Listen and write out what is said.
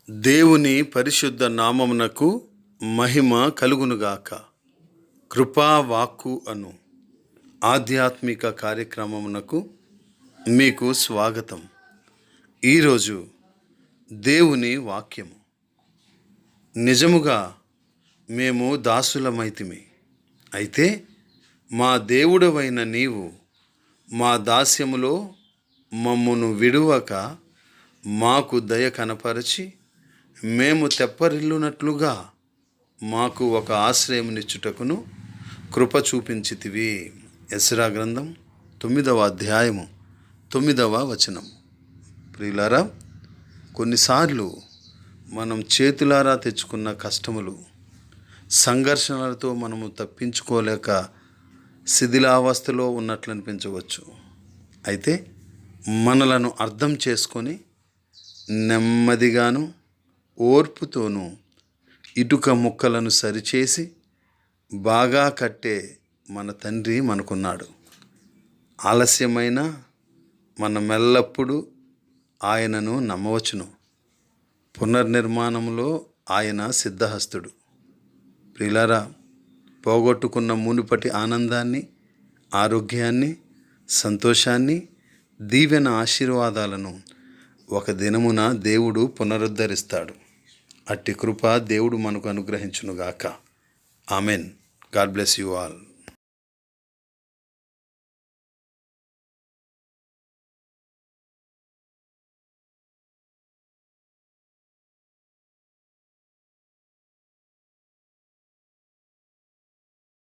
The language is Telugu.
దేవుని పరిశుద్ధ నామమునకు మహిమ కలుగునుగాక. కృపా వాక్కు అను ఆధ్యాత్మిక కార్యక్రమమునకు మీకు స్వాగతం. ఈరోజు దేవుని వాక్యము. నిజముగా మేము దాసులమైతిమి, అయితే మా దేవుడవైన నీవు మా దాస్యములో మమ్మును విడువక మాకు దయ కనపరచి మేము తెప్పరిల్లునట్లుగా మాకు ఒక ఆశ్రయమునిచ్చుటకును కృప చూపించితివి. ఎస్రా గ్రంథం 9వ అధ్యాయము 9వ వచనం. ప్రియులారా, కొన్నిసార్లు మనం చేతులారా తెచ్చుకున్న కష్టములు, సంఘర్షణలతో మనము తప్పించుకోలేక శిథిలావస్థలో ఉన్నట్లు అనిపించవచ్చు. అయితే మనలను అర్థం చేసుకొని నెమ్మదిగాను ఓర్పుతోనూ ఇటుక ముక్కలను సరిచేసి బాగా కట్టే మన తండ్రి మనకున్నాడు. ఆలస్యమైన మనమెల్లప్పుడూ ఆయనను నమ్మవచ్చును. పునర్నిర్మాణంలో ఆయన సిద్ధహస్తుడు. ప్రియులారా, పోగొట్టుకున్న మునుపటి ఆనందాన్ని, ఆరోగ్యాన్ని, సంతోషాన్ని, దీవెన ఆశీర్వాదాలను ఒక దినమున దేవుడు పునరుద్ధరిస్తాడు. అట్టి కృప దేవుడు మనకు అనుగ్రహించునుగాక. Amen. God bless you all.